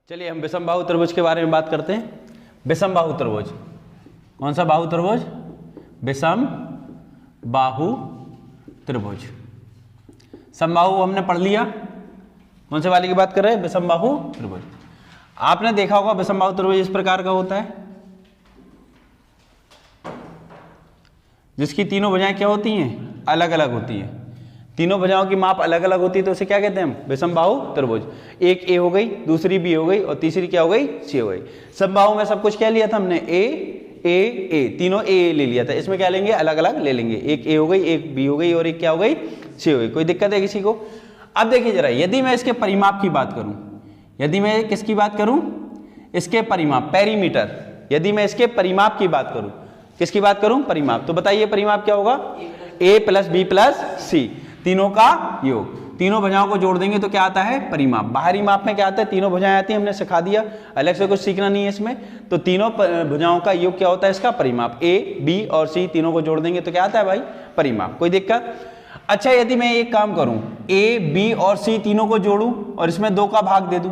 चलिए हम विषम बाहु त्रिभुज के बारे में बात करते हैं। विषम बाहु त्रिभुज, कौन सा बाहु त्रिभुज? विषम बाहु त्रिभुज। समबाहु हमने पढ़ लिया, कौन से वाले की बात कर रहे हैं? विषम बाहु त्रिभुज। आपने देखा होगा विषम बाहु त्रिभुज इस प्रकार का होता है, जिसकी तीनों भुजाएं क्या होती हैं? अलग अलग होती हैं। तीनों भुजाओं की माप अलग अलग होती है, तो उसे क्या कहते हैं हम? विषम बाहु त्रिभुज। एक ए हो गई, दूसरी बी हो गई और तीसरी क्या हो गई? सी हो गई। समबाहु में सब कुछ क्या लिया था हमने? ए, तीनों ए ले लिया था। इसमें क्या लेंगे? अलग अलग ले लेंगे। एक ए हो गई, एक बी हो गई और एक क्या हो गई? सी हो गई। कोई दिक्कत है किसी को? अब देखिए जरा, यदि मैं इसके परिमाप की बात करूं, यदि मैं किसकी बात करूं? इसके परिमाप, पेरीमीटर। यदि मैं इसके परिमाप की बात करूं, किसकी बात करूं? परिमाप। तो बताइए परिमाप क्या होगा? ए प्लस बी प्लस सी, तीनों का योग। तीनों भुजाओं को जोड़ देंगे तो क्या आता है? परिमाप। बाहरी माप में क्या आता है? तीनों भुजाएं आती हैं, हमने सिखा दिया, अलग से कुछ सीखना नहीं है इसमें। तो तीनों भुजाओं का योग क्या होता है? इसका परिमाप। ए बी और सी तीनों को जोड़ देंगे तो क्या आता है भाई? परिमाप। कोई दिक्कत? अच्छा, यदि मैं एक काम करूं, ए बी और सी तीनों को जोड़ूं और इसमें 2 का भाग दे दूं,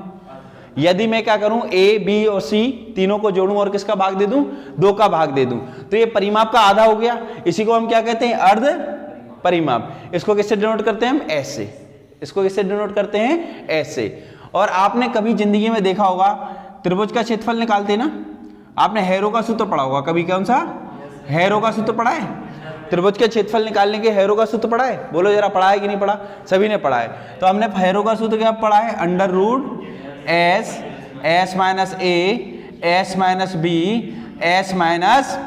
यदि मैं क्या करूं, ए बी और सी तीनों को जोड़ूं और किसका भाग दे दूं? 2 का भाग दे दूं, तो ये परिमाप का आधा हो गया। इसी को हम क्या कहते हैं? अर्ध परिमाप। इसको किससे डिनोट करते हैं हम? एस से। इसको किससे डिनोट करते हैं? एस से। और आपने कभी जिंदगी में देखा होगा, त्रिभुज का क्षेत्रफल निकालते ना, आपने हैरो का सूत्र पढ़ा होगा कभी। कौन सा? हैरो का सूत्र पढ़ा है? त्रिभुज के क्षेत्रफल निकालने के हैरो का सूत्र पढ़ा है? बोलो जरा, पढ़ा है कि नहीं पढ़ा? सभी ने पढ़ा है। तो हमने हैरो का सूत्र क्या पढ़ा है? Under root S, S minus A, S minus B, S minus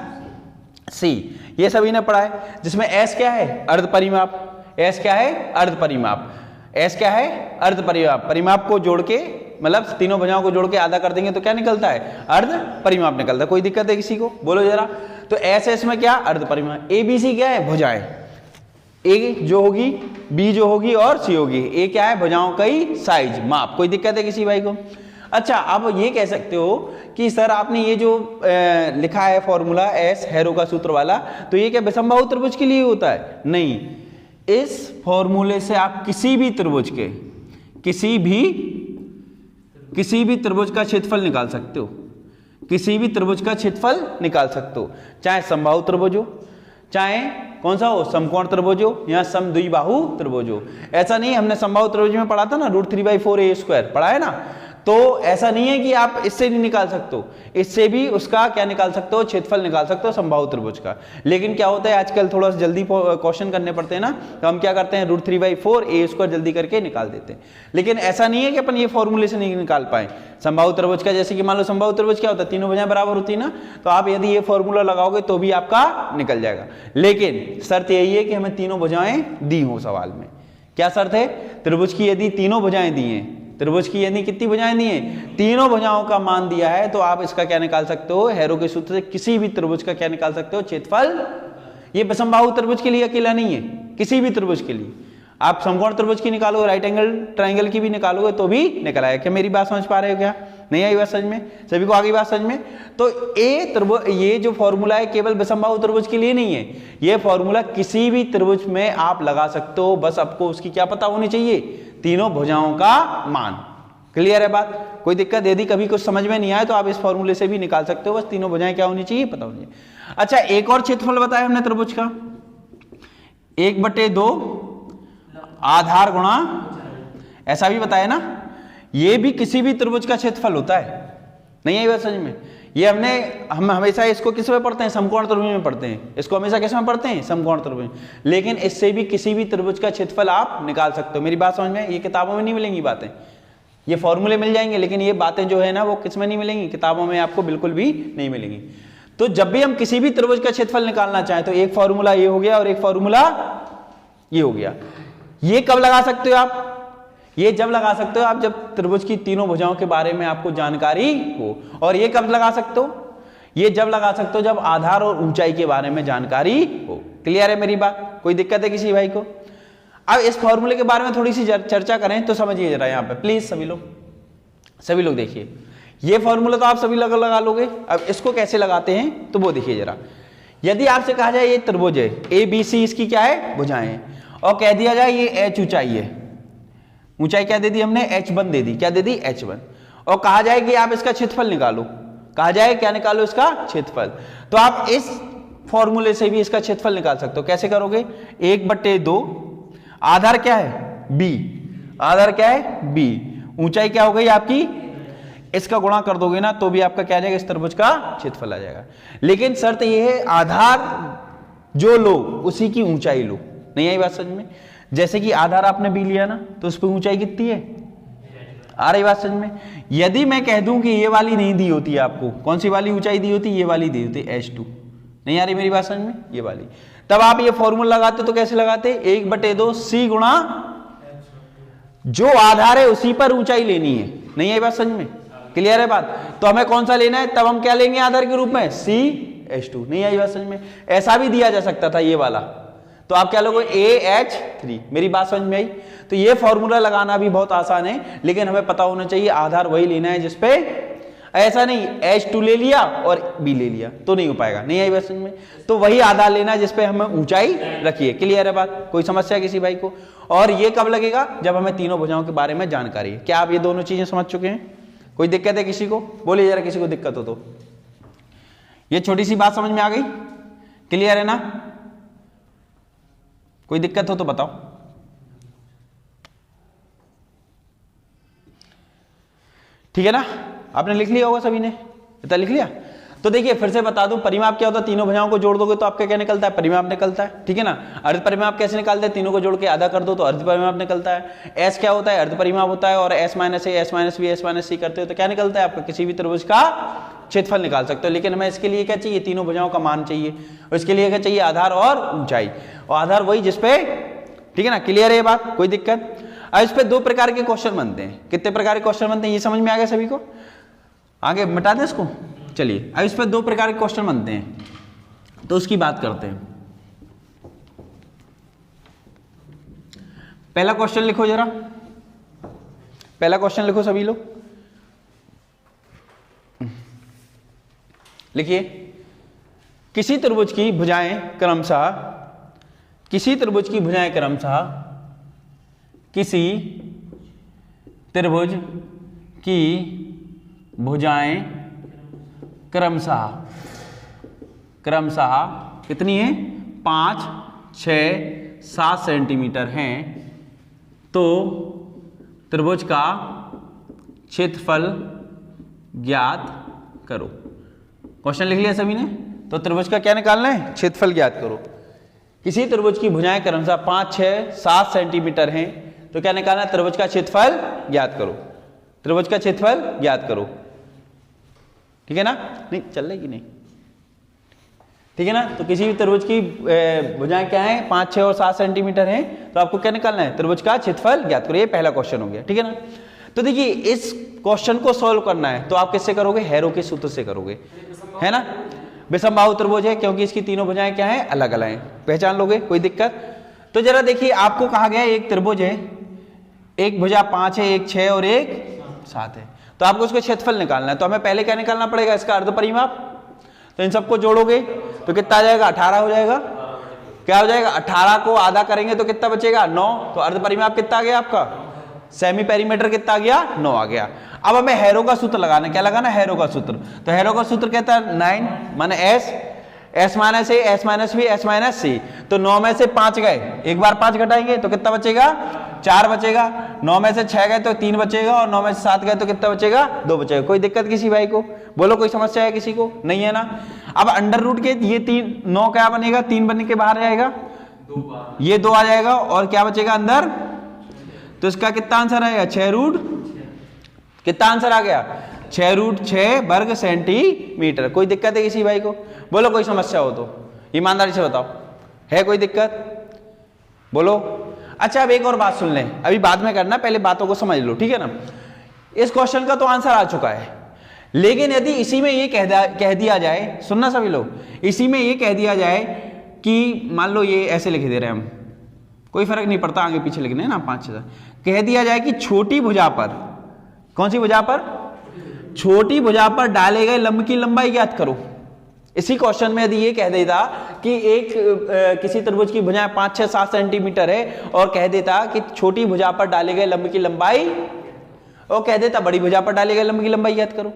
C, ये सभी ने पढ़ा है। जिसमें एस क्या है? अर्ध परिमाप। एस क्या है? अर्ध परिमाप। एस क्या है? अर्ध परिमाप। परिमाप को जोड़ के, मतलब तीनों भुजाओं को जोड़ के आधा कर देंगे तो क्या निकलता है? अर्ध परिमाप निकलता है। कोई दिक्कत है किसी को? बोलो जरा। तो एस एस में क्या? अर्ध परिमाप। ए बी सी क्या है? भुजाएं। ए जो होगी, बी जो होगी और सी होगी। ए क्या है? भुजाओं का ही साइज, माप। कोई दिक्कत है किसी भाई को? अच्छा, आप ये कह सकते हो कि सर आपने ये जो लिखा है फॉर्मूला एस, हैरो का सूत्र वाला, तो ये क्या विषम बाहु त्रिभुज के लिए होता है? नहीं। इस फॉर्मूले से आप किसी भी त्रिभुज के, किसी भी त्रिभुज का क्षेत्रफल निकाल सकते हो। किसी भी त्रिभुज का क्षेत्रफल निकाल सकते हो, चाहे समबाहु त्रिभुज हो, चाहे कौन सा हो? समकोण त्रिभुज हो, या समद्विबाहु त्रिभुज हो। ऐसा नहीं, हमने समबाहु त्रिभुज में पढ़ा था ना, √3/4a² पढ़ा है ना। तो ऐसा नहीं है कि आप इससे नहीं निकाल सकते हो, इससे भी उसका क्या निकाल सकते हो? क्षेत्रफल निकाल सकते हो समबाहु त्रिभुज का। लेकिन क्या होता है आजकल थोड़ा सा जल्दी क्वेश्चन करने पड़ते हैं ना, तो हम क्या करते हैं? √3/4a² जल्दी करके निकाल देते हैं। लेकिन ऐसा नहीं है कि अपन ये फॉर्मूले से नहीं निकाल पाए समबाहु त्रिभुज का। जैसे कि मान लो समबाहु त्रिभुज क्या होता है? तीनों भुजाएं बराबर होती है ना, तो आप यदि ये फॉर्मूला लगाओगे तो भी आपका निकल जाएगा। लेकिन शर्त यही है कि हमें तीनों भुजाएं दी हो सवाल में। क्या शर्त है? त्रिभुज की यदि तीनों भुजाएं दी हैं, त्रिभुज की यदि कितनी भुजाएं दी हैं? तीनों भुजाओं का मान दिया है, तो आप इसका क्या निकाल सकते हो? हैरो के सूत्र से किसी भी त्रिभुज का क्या निकाल सकते हो? क्षेत्रफल। ये विषम बाहु त्रिभुज के लिए अकेला नहीं है, किसी भी त्रिभुज के लिए। आप समकोण त्रिभुज की निकालोगे, राइट एंगल ट्राइंगल की भी निकालोगे तो भी निकल आएगा। क्या मेरी बात समझ पा रहे हो? क्या नहीं आई बात समझ में? सभी को आ गई बात समझ में? तो ये जो फॉर्मूला है केवल विषम बाहु त्रिभुज के लिए नहीं है, ये फॉर्मूला किसी भी त्रिभुज में आप लगा सकते हो। बस आपको उसकी क्या पता होनी चाहिए? तीनों भुजाओं का मान। क्लियर है बात? कोई दिक्कत? यदि कभी कुछ समझ में नहीं आए तो आप इस फॉर्मूले से भी निकाल सकते हो। बस तीनों भुजाएं क्या होनी चाहिए? पता होनी चाहिए। अच्छा, एक और क्षेत्रफल बताया हमने त्रिभुज का, 1/2 आधार गुणा, ऐसा भी बताया ना। ये भी किसी भी त्रिभुज का क्षेत्रफल होता है। नहीं आई बात समझ में? ये हम हमेशा इसको किस में पढ़ते हैं? समकोण त्रिभुज में पढ़ते हैं। इसको हमेशा किस में पढ़ते हैं? समकोण त्रिभुज। लेकिन इससे भी किसी भी त्रिभुज का क्षेत्रफल आप निकाल सकते हो। मेरी बात समझ में? ये किताबों में नहीं मिलेंगी बातें, ये फॉर्मूले मिल जाएंगे, लेकिन ये बातें जो है ना वो किस में नहीं मिलेंगी? किताबों में आपको बिल्कुल भी नहीं मिलेंगी। तो जब भी हम किसी भी त्रिभुज का क्षेत्रफल निकालना चाहें तो एक फॉर्मूला ये हो गया और एक फॉर्मूला ये हो गया। ये कब लगा सकते हो आप? ये जब लगा सकते हो आप जब त्रिभुज की तीनों भुजाओं के बारे में आपको जानकारी हो। और ये कब लगा सकते हो? ये जब लगा सकते हो जब आधार और ऊंचाई के बारे में जानकारी हो। क्लियर है मेरी बात? कोई दिक्कत है किसी भाई को? अब इस फॉर्मूले के बारे में थोड़ी सी चर्चा करें तो समझिए जरा यहाँ पे प्लीज सभी लोग देखिए। ये फॉर्मूला तो आप सभी लोग लगा लोगे। अब इसको कैसे लगाते हैं तो वो देखिए जरा। यदि आपसे कहा जाए ये त्रिभुज है, ए बी सी इसकी क्या है? भुजाएं हैं, और कह दिया जाए ये h ऊंचाई है। ऊंचाई क्या दे दी हमने? h1 दे दी। क्या दे दी? h1। और कहा जाए कि आप इसका क्षेत्रफल निकालो, कहा जाए क्या निकालो, इसका क्षेत्रफल, तो आप इस फॉर्मूले से भी इसका क्षेत्रफल निकाल सकते हो। कैसे करोगे, 1/2, आधार क्या है b, आधार क्या है b, ऊंचाई क्या हो गई आपकी, इसका गुणा कर दोगे ना तो भी आपका क्या आ जाएगा, इस त्रिभुज का क्षेत्रफल आ जाएगा। लेकिन शर्त यह है आधार जो लो उसी की ऊंचाई लो। नहीं आई बात समझ में? जैसे कि आधार आपने b लिया ना तो उस पर ऊंचाई कितनी है, आ रही बात समझ में? यदि मैं कह दूं कि ये वाली नहीं दी होती आपको, कौन सी वाली ऊंचाई दी होती, ये वाली दी होती h2, नहीं आ रही मेरी बात समझ में, ये वाली, तब आप ये फॉर्मूला लगाते तो कैसे लगाते, 1/2 c गुणा जो आधार है उसी पर ऊंचाई लेनी है। नहीं है बात समझ में, क्लियर है बात? तो हमें कौन सा लेना है, तब हम क्या लेंगे आधार के रूप में, CH2। नहीं आई बात समझ में? ऐसा भी दिया जा सकता था ये वाला, तो आप क्या लोगे AH3। मेरी बात समझ में आई? तो ये फॉर्मूला लगाना भी बहुत आसान है, लेकिन हमें पता होना चाहिए आधार वही लेना है जिसपे, ऐसा नहीं H2 ले लिया और B ले लिया तो नहीं हो पाएगा। नहीं आई बात समझ में? तो वही आधार लेना है जिसपे हमें ऊंचाई रखी है। क्लियर है बात? कोई समस्या किसी भाई को? और ये कब लगेगा, जब हमें तीनों भुजाओं के बारे में जानकारी है। क्या आप ये दोनों चीजें समझ चुके हैं? कोई दिक्कत है किसी को? बोलिए जरा, किसी को दिक्कत हो तो। ये छोटी सी बात समझ में आ गई? क्लियर है ना? कोई दिक्कत हो तो बताओ। ठीक है ना? आपने लिख लिया होगा सभी ने, इतना लिख लिया? तो देखिए फिर से बता दूं, परिमाप क्या होता है, तीनों भुजाओं को जोड़ दोगे तो आपका क्या निकलता है, परिमाप निकलता है। ठीक है ना? अर्ध परिमाप कैसे निकालते हैं, तीनों को जोड़ के आधा कर दो तो अर्ध परिमाप निकलता है। एस क्या होता है, अर्ध परिमाप होता है, और S - A, S - B, S - C करते हो तो क्या निकलता है आपका, किसी भी त्रिभुज का क्षेत्रफल निकाल सकते हो। लेकिन हमें इसके लिए क्या चाहिए, तीनों भुजाओं का मान चाहिए, और इसके लिए क्या चाहिए, आधार और ऊंचाई, और आधार वही जिसपे, ठीक है ना? क्लियर है ये बात? कोई दिक्कत? अब इस पे 2 प्रकार के क्वेश्चन बनते हैं। कितने प्रकार के क्वेश्चन बनते हैं ये समझ में आ गया सभी को? आगे मिटा दें इसको। चलिए अब इस पर 2 प्रकार के क्वेश्चन बनते हैं, तो उसकी बात करते हैं। पहला क्वेश्चन लिखो जरा, पहला क्वेश्चन लिखो सभी लोग, लिखिए। किसी त्रिभुज की भुजाएं क्रमशः, किसी त्रिभुज की भुजाएं क्रमशः, किसी त्रिभुज की भुजाएं क्रमशः, क्रमशः कितनी है, 5, 6, 7 सेंटीमीटर हैं, तो त्रिभुज का क्षेत्रफल ज्ञात करो। क्वेश्चन लिख लिया सभी ने? तो त्रिभुज का क्या निकालना है, क्षेत्रफल ज्ञात करो। किसी त्रिभुज की भुजाएं क्रमशः 5, 6, 7 सेंटीमीटर हैं, तो क्या निकालना है, त्रिभुज का क्षेत्रफल ज्ञात करो। त्रिभुज का क्षेत्रफल ज्ञात करो। ठीक है ना? नहीं चल रही कि नहीं? ठीक है ना? तो किसी भी त्रिभुज की भुजाएं क्या है, 5, 6 और 7 सेंटीमीटर हैं, तो आपको क्या निकालना है, त्रिभुज का क्षेत्रफल ज्ञात करो। ये पहला क्वेश्चन हो गया। ठीक है ना? तो देखिए इस क्वेश्चन को सॉल्व करना है तो आप किससे करोगे, हैरो के सूत्र से करोगे, है ना? विषमबाहु त्रिभुज है क्योंकि इसकी तीनों भुजाएं क्या है, अलग अलग हैं। पहचान लोगे? कोई दिक्कत? तो जरा देखिए, आपको कहा गया एक त्रिभुज है, एक भुजा 5 है, एक 6 और एक 7 है, तो आपको उसका क्षेत्रफल निकालना है। तो हमें पहले क्या निकालना पड़ेगा, इसका अर्ध परिमाप। तो इन सबको जोड़ोगे तो कितना आ जाएगा, 18 हो जाएगा। क्या हो जाएगा, 18 को आधा करेंगे तो कितना बचेगा, 9। तो अर्ध परिमाप कितना आ गया आपका, सेमी पेरीमीटर कितना आ गया, 9 आ गया। अब हमें हैरो का सूत्र लगाना है। क्या लगाना, हैरो का सूत्र। तो हैरो का सूत्र कहता है 9 माने S, S - A, S - B, S - C। तो 9 में से 5 गए, एक बार 5 घटाएंगे तो कितना बचेगा, 4 बचेगा। 9 में से 6 गए तो 3 बचेगा, और 9 में से 7 गए तो कितना बचेगा, 2 बचेगा। कोई दिक्कत किसी भाई को? बोलो, कोई समस्या है किसी को? नहीं है ना? अब अंडर रूट के ये 3, 9 क्या बनेगा, 3 बन के बाहर जाएगा, ये 2 आ जाएगा, और क्या बचेगा अंदर। तो इसका कितना आंसर आएगा, 6 रूट, कितना आंसर आ गया, 6 रूट 6 वर्ग सेंटीमीटर। कोई दिक्कत है किसी भाई को? बोलो, कोई समस्या हो तो ईमानदारी से बताओ, है कोई दिक्कत? बोलो। अच्छा अब एक और बात सुन लें, अभी बाद में करना, पहले बातों को समझ लो। ठीक है ना? इस क्वेश्चन का तो आंसर आ चुका है, लेकिन यदि इसी में ये कह दिया जाए, सुनना सभी लोग, इसी में ये कह दिया जाए कि मान लो ये ऐसे लिख दे रहे हैं हम, कोई फर्क नहीं पड़ता, आगे पीछे लिखने ना 5, 6, कह दिया जाए कि छोटी भुजा पर, कौन सी भुजा पर, छोटी भुजा पर डाले गए लंब की लंबाई ज्ञात करो। इसी क्वेश्चन में यदि ये कह देता कि एक किसी त्रिभुज की भुजाएं 5, 6, 7 सेंटीमीटर है, और कह देता कि छोटी भुजा पर डाले गए लंब की लंबाई, और कह देता बड़ी भुजा पर डाले गए लंब की लंबाई ज्ञात करो,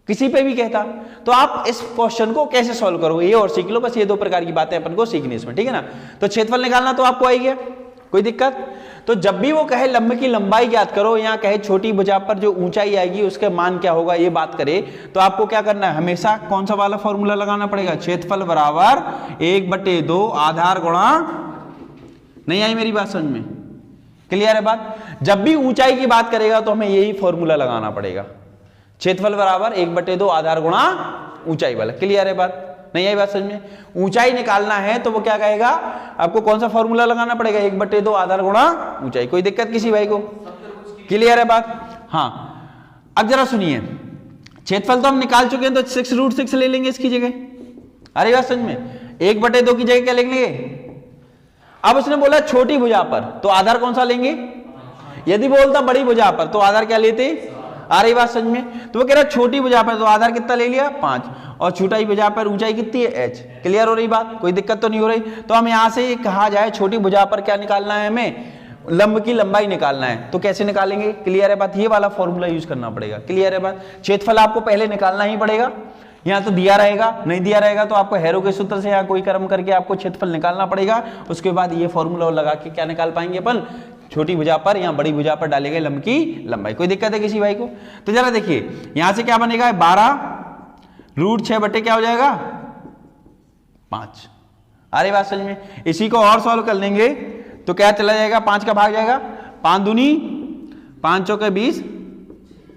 किसी पे भी कहता, तो आप इस क्वेश्चन को कैसे सॉल्व करोगे ये और सीख लो। बस ये दो प्रकार की बातें अपन को सीखनी इसमें, ठीक है ना। तो क्षेत्रफल निकालना तो आपको आ गया, कोई दिक्कत। तो जब भी वो कहे लंब की लंबाई ज्ञात करो या कहे छोटी भुजा पर जो ऊंचाई आएगी उसके मान क्या होगा ये बात करे, तो आपको क्या करना है, हमेशा कौन सा वाला फॉर्मूला लगाना पड़ेगा, क्षेत्रफल बराबर 1/2 आधार गुणा, नहीं आई मेरी बात समझ में, क्लियर है बात। जब भी ऊंचाई की बात करेगा तो हमें यही फॉर्मूला लगाना पड़ेगा, क्षेत्रफल बराबर 1/2 आधार गुणा ऊंचाई वाला, क्लियर है बात, नहीं आई बात समझ में। ऊंचाई निकालना है तो वो क्या कहेगा, आपको कौन सा फॉर्मूला लगाना पड़ेगा, 1/2 आधार गुणा ऊंचाई। कोई दिक्कत किसी भाई को, क्लियर है बात। हाँ अब जरा सुनिए, क्षेत्रफल तो हम निकाल चुके हैं, तो 6√6 ले लेंगे इसकी जगह, अरे बात समझ में, 1/2 की जगह क्या लिख लेंगे। अब उसने बोला छोटी भुजा पर, तो आधार कौन सा लेंगे, यदि बोलता बड़ी भुजा पर तो आधार क्या लेते, आ रही बात समझ में। तो वो कह रहा छोटी भुजा पर तो आधार कितना ले लिया 5, और छोटी भुजा पर ऊंचाई कितनी है h, क्लियर हो रही बात, कोई दिक्कत तो नहीं हो रही। तो हम यहां से कहा जाए छोटी भुजा पर क्या निकालना है, हमें लंब की लंबाई निकालना है, तो कैसे निकालेंगे, क्लियर है बात, ये वाला फॉर्मूला यूज करना पड़ेगा, क्लियर है बात। क्षेत्रफल आपको पहले निकालना ही पड़ेगा, यहाँ तो दिया रहेगा, नहीं दिया रहेगा तो आपको हैरो के सूत्र से यहाँ कोई कर्म करके आपको क्षेत्रफल निकालना पड़ेगा, उसके बाद ये फॉर्मूला लगा के क्या निकाल पाएंगे अपन, छोटी भुजा पर या बड़ी भुजा पर डाले गए लंब की लंबाई। कोई दिक्कत है किसी भाई को। तो जरा देखिए यहां से क्या बनेगा, 12√6 क्या हो जाएगा 5, अरे बात समझ में। इसी को और सॉल्व कर लेंगे तो क्या चला जाएगा, 5 का भाग जाएगा, 5 दूनी 5 चौके 20,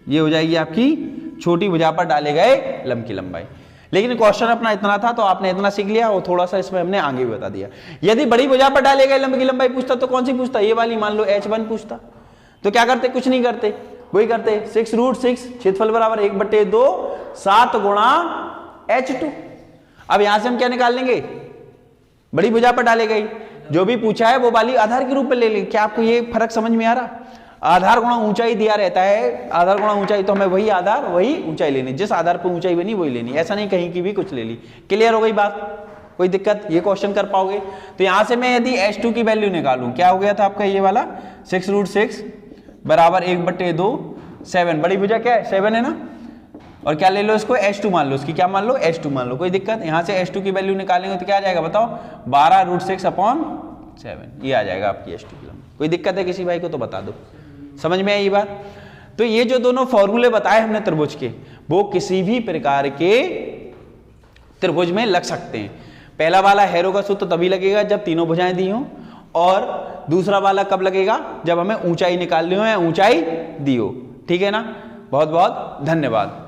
ये हो जाएगी आपकी छोटी भुजा पर डाले गए लंब की लंबाई। लेकिन क्वेश्चन अपना इतना था तो आपने इतना सीख लिया, और थोड़ा सा इसमें हमने आगे भी बता दिया। यदि बड़ी भुजा पर डाले गए लंब की लंबाई पूछता तो कौन सी पूछता, ये वाली, मान लो h1 पूछता, तो क्या करते, कुछ नहीं करते, वही करते 6√6 क्षेत्रफल बराबर 1/2 7 गुणा h2। अब यहां से हम क्या निकाल लेंगे, बड़ी भुजा पर डाले गई, जो भी पूछा है वो वाली आधार के रूप में ले लेंगे। क्या आपको ये फर्क समझ में आ रहा, आधार गुणा ऊंचाई दिया रहता है, आधार गुणा ऊंचाई, तो हमें वही आधार वही ऊंचाई लेनी, जिस आधार पर ऊंचाई बनी वही लेनी, ऐसा नहीं कहीं की भी कुछ ले ली, क्लियर हो गई बात, कोई दिक्कत, ये क्वेश्चन कर पाओगे। तो यहां से मैं यदि h2 की वैल्यू निकालूं, क्या हो गया था आपका ये वाला 6√6 बराबर 1/2 7, बड़ी भुजा क्या है 7 है ना, और क्या ले लो इसको h2 मान लो, इसकी क्या मान लो h2 मान लो, कोई दिक्कत। यहां से h2 की वैल्यू निकालेंगे तो क्या आ जाएगा बताओ, 12√6/7, ये आ जाएगा आपकी h2 की लंबाई। कोई दिक्कत है किसी भाई को तो बता दो, समझ में आई बात। तो ये जो दोनों फॉर्मूले बताए हमने त्रिभुज के, वो किसी भी प्रकार के त्रिभुज में लग सकते हैं। पहला वाला हैरो का सूत्र तभी लगेगा जब तीनों भुजाएं दी हों, और दूसरा वाला कब लगेगा, जब हमें ऊंचाई निकालनी हो या ऊंचाई दी हो, ठीक है ना। बहुत बहुत धन्यवाद।